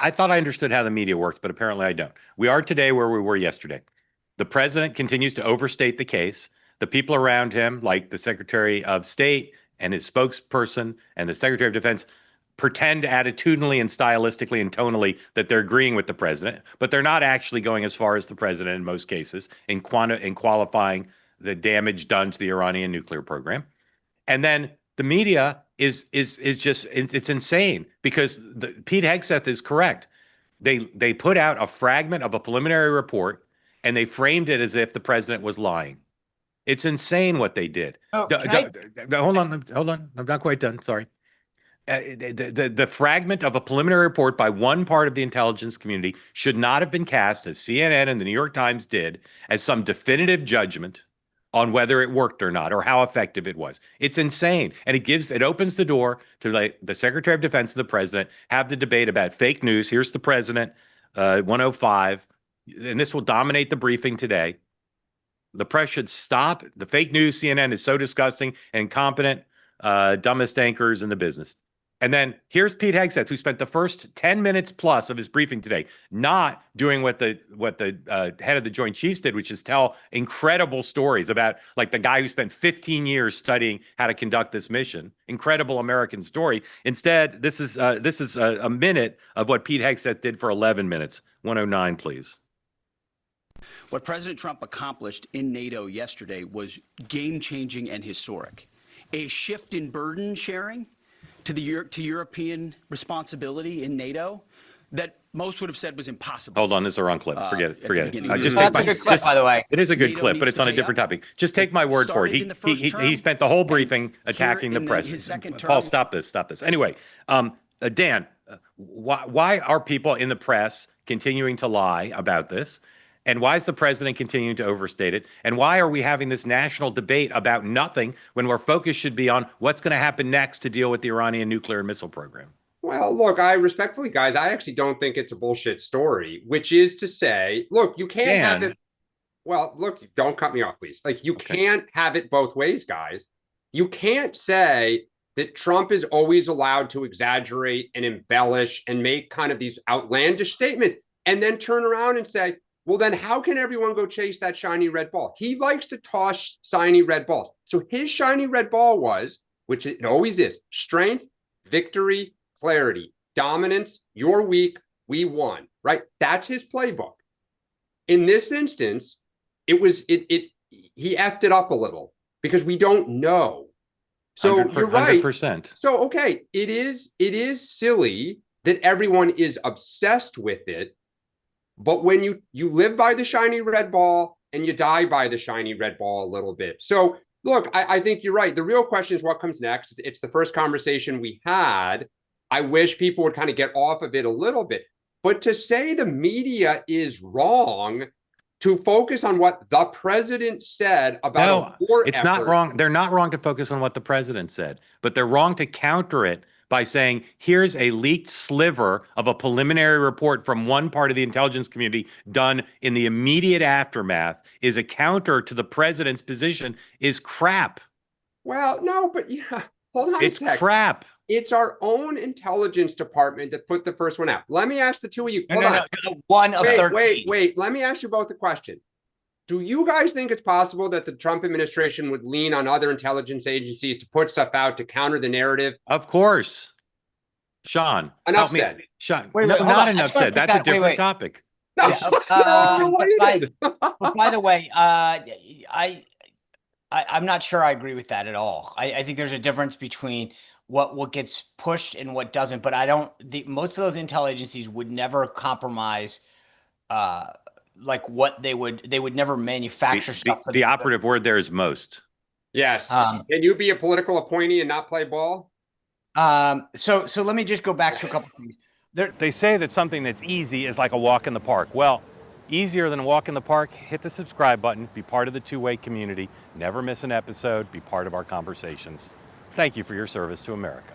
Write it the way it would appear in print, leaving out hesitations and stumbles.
I thought I understood how the media works, but apparently I don't. We are today where we were yesterday. The president continues to overstate the case. The people around him, like the Secretary of State and his spokesperson and the Secretary of Defense, pretend attitudinally and stylistically and tonally that they're agreeing with the president, but they're not actually going as far as the president in most cases in qualifying the damage done to the Iranian nuclear program. And then the media is just it's insane because Pete Hegseth is correct. They put out a fragment of a preliminary report and they framed it as if the president was lying. It's insane what they did. Oh, hold on. I'm not quite done. Sorry. The fragment of a preliminary report by one part of the intelligence community should not have been cast, as CNN and the New York Times did, as some definitive judgment on whether it worked or not, or how effective it was. It's insane. And it opens the door to like the Secretary of Defense and the president have the debate about fake news. Here's the president, 105, and this will dominate the briefing today. The press should stop. The fake news CNN is so disgusting and incompetent, dumbest anchors in the business. And then here's Pete Hegseth, who spent the first 10 minutes plus of his briefing today not doing what the head of the Joint Chiefs did, which is tell incredible stories about like the guy who spent 15 years studying how to conduct this mission. Incredible American story. Instead, this is a minute of what Pete Hegseth did for 11 minutes. 109, please. What President Trump accomplished in NATO yesterday was game-changing and historic. A shift in burden sharing to European responsibility in NATO that most would have said was impossible. Hold on, this is the wrong clip. Forget it. That's a good clip, by the way. It is a good clip, but it's on a different topic. Just take my word for it. He spent the whole briefing attacking the president. Paul, stop this. Anyway, Dan, why are people in the press continuing to lie about this? And why is the president continuing to overstate it? And why are we having this national debate about nothing when our focus should be on what's going to happen next to deal with the Iranian nuclear and missile program? Well, look, I respectfully, guys, I actually don't think it's a bullshit story, which is to say, look, you can't have it. Well, look, don't cut me off, please. Like, you can't have it both ways, guys. You can't say that Trump is always allowed to exaggerate and embellish and make kind of these outlandish statements and then turn around and say, well, then how can everyone go chase that shiny red ball? He likes to toss shiny red balls. So his shiny red ball was, which it always is, strength, victory, clarity, dominance. You're weak, we won, right? That's his playbook. In this instance, he effed it up a little because we don't know. So you're right. 100%. So, okay, it is silly that everyone is obsessed with it. But when you live by the shiny red ball and you die by the shiny red ball a little bit. So look, I think you're right. The real question is what comes next. It's the first conversation we had. I wish people would kind of get off of it a little bit. But to say the media is wrong to focus on what the president said about a war it's not wrong. They're not wrong to focus on what the president said, but they're wrong to counter it by saying, here's a leaked sliver of a preliminary report from one part of the intelligence community done in the immediate aftermath is a counter to the president's position is crap. Well, no, but yeah, hold on a sec. It's crap. It's our own intelligence department that put the first one out. Let me ask the two of you. No. One of 13. Wait. Let me ask you both a question. Do you guys think it's possible that the Trump administration would lean on other intelligence agencies to put stuff out to counter the narrative? Of course. Sean. Enough said. Sean, not enough said. That's a different topic. No, but by the way, I'm not sure I agree with that at all. I think there's a difference between what gets pushed and what doesn't. But most of those intel agencies would never compromise like what they would never manufacture stuff. The operative word there is most. Yes. Can you be a political appointee and not play ball? So let me just go back to a couple of things. They say that something that's easy is like a walk in the park. Well, easier than a walk in the park, hit the subscribe button, be part of the two-way community, never miss an episode, be part of our conversations. Thank you for your service to America.